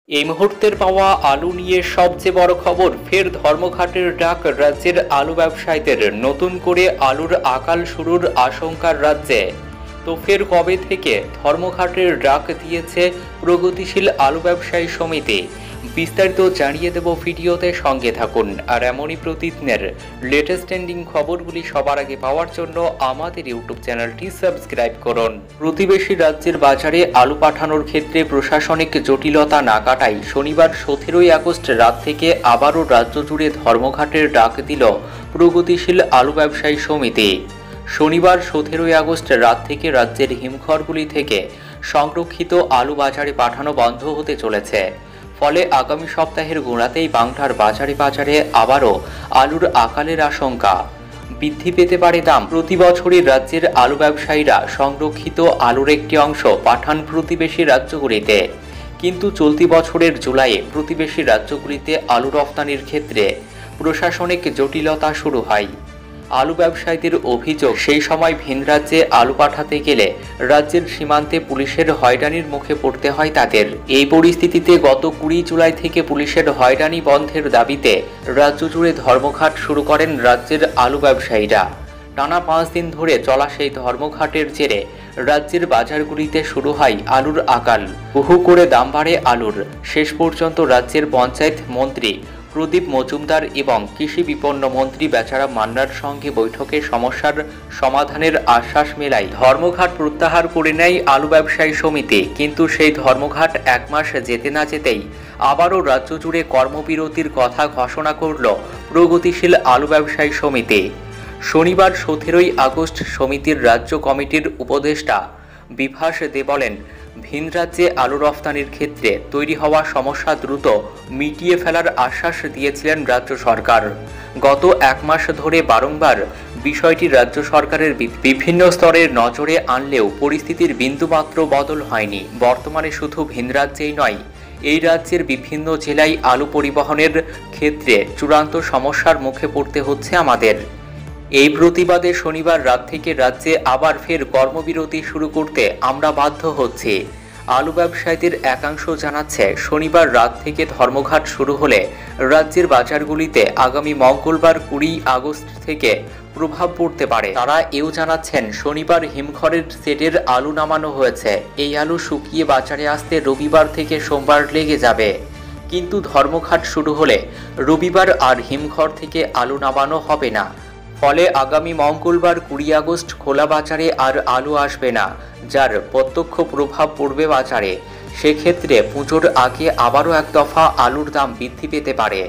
এই মুহূর্তের পাওয়া আলু নিয়ে সবচেয়ে বড় খবর, ফের ধর্মঘটের ডাক রাজ্যের আলু ব্যবসায়ীদের। নতুন করে আলুর আকাল শুরুর আশঙ্কার রাজ্যে। তো ফের কবে থেকে ধর্মঘটের ডাক দিয়েছে প্রগতিশীল আলু ব্যবসায়ী সমিতি? বিস্তারিত জানিয়ে দেব ভিডিওতে, সঙ্গে থাকুন। আর এমনই প্রতিদিনের লেটেস্ট ট্রেন্ডিং খবরগুলি সবার আগে পাওয়ার জন্য আমাদের ইউটিউব চ্যানেলটি সাবস্ক্রাইব করুন। প্রতিবেশী রাজ্যের বাজারে আলু পাঠানোর ক্ষেত্রে প্রশাসনিক জটিলতা না কাটায় শনিবার 17ই আগস্ট রাত থেকে আবারও রাজ্য জুড়ে ধর্মঘটের ডাক দিল প্রগতিশীল আলু ব্যবসায়ী সমিতি। শনিবার 17ই আগস্ট রাত থেকে রাজ্যের হিমঘরগুলি থেকে সংরক্ষিত আলু বাজারে পাঠানো বন্ধ হতে চলেছে। ফলে আগামী সপ্তাহের গোড়াতেই বাংলার বাজারে বাজারে আবারও আলুর আকালের আশঙ্কা। বৃদ্ধি পেতে পারে দাম। প্রতি বছরই রাজ্যের আলু ব্যবসায়ীরা সংরক্ষিত আলুর একটি অংশ পাঠান প্রতিবেশী রাজ্যগুলিতে, কিন্তু চলতি বছরের জুলাইয়ে প্রতিবেশী রাজ্যগুলিতে আলু রফতানির ক্ষেত্রে প্রশাসনিক জটিলতা শুরু হয়। আলু ব্যবসায়ীদের অভিযোগ, সেই সময় ভিন রাজ্যে আলু পাঠাতে গেলে রাজ্যের সীমান্তে পুলিশের হয়রানির মুখে পড়তে হয় তাদের। এই পরিস্থিতিতে গত 20 জুলাই থেকে পুলিশের হয়রানি বন্ধের দাবিতে রাজ্য জুড়ে ধর্মঘট শুরু করেন রাজ্যের আলু ব্যবসায়ীরা। টানা 5 দিন ধরে চলা সেই ধর্মঘটের জেরে রাজ্যের বাজারগুলিতে শুরু হয় আলুর আকাল। বহু করে দাম বাড়ে আলুর। শেষ পর্যন্ত রাজ্যের পঞ্চায়েত মন্ত্রী প্রদীপ মজুমদার এবং কৃষি বিপণন মন্ত্রী বেচারাম মান্নার সঙ্গে বৈঠকে সমস্যার সমাধানের আশ্বাস মেলায় ধর্মঘট প্রত্যাহার করে নেয় আলু ব্যবসায়ী সমিতি। কিন্তু সেই ধর্মঘট 1 মাস যেতে না যেতেই আবারও রাজ্য জুড়ে কর্মবিরতির কথা ঘোষণা করল প্রগতিশীল আলু ব্যবসায়ী সমিতি। শনিবার 17ই আগস্ট সমিতির রাজ্য কমিটির উপদেষ্টা বিভাস দে বলেন, ভিন রাজ্যে আলু রফতানির ক্ষেত্রে তৈরি হওয়া সমস্যা দ্রুত মিটিয়ে ফেলার আশ্বাস দিয়েছিলেন রাজ্য সরকার। গত 1 মাস ধরে বারংবার বিষয়টি রাজ্য সরকারের বিভিন্ন স্তরের নজরে আনলেও পরিস্থিতির বিন্দুমাত্র বদল হয়নি। বর্তমানে শুধু ভিন রাজ্যেই নয়, এই রাজ্যের বিভিন্ন জেলায় আলু পরিবহনের ক্ষেত্রে চূড়ান্ত সমস্যার মুখে পড়তে হচ্ছে আমাদের। এই প্রতিবাদে শনিবার রাত থেকে রাজ্যে আবার ফের কর্মবিরতি শুরু করতে আমরা বাধ্য হচ্ছি। আলু ব্যবসায়ীদের একাংশ জানাচ্ছে, শনিবার রাত থেকে ধর্মঘট শুরু হলে রাজ্যের বাজারগুলিতে আগামী মঙ্গলবার 20 আগস্ট থেকে প্রভাব পড়তে পারে। তারা এও জানাচ্ছেন, শনিবার হিমঘরের সেটের আলু নামানো হয়েছে। এই আলু শুকিয়ে বাজারে আসতে রবিবার থেকে সোমবার লেগে যাবে। কিন্তু ধর্মঘট শুরু হলে রবিবার আর হিমঘর থেকে আলু নামানো হবে না। ফলে আগামী মঙ্গলবার 20 আগস্ট খোলা বাজারে আর আলু আসবে না, যার প্রত্যক্ষ প্রভাব পড়বে বাজারে। সেক্ষেত্রে পুজোর আগে আবারও এক দফা আলুর দাম বৃদ্ধি পেতে পারে।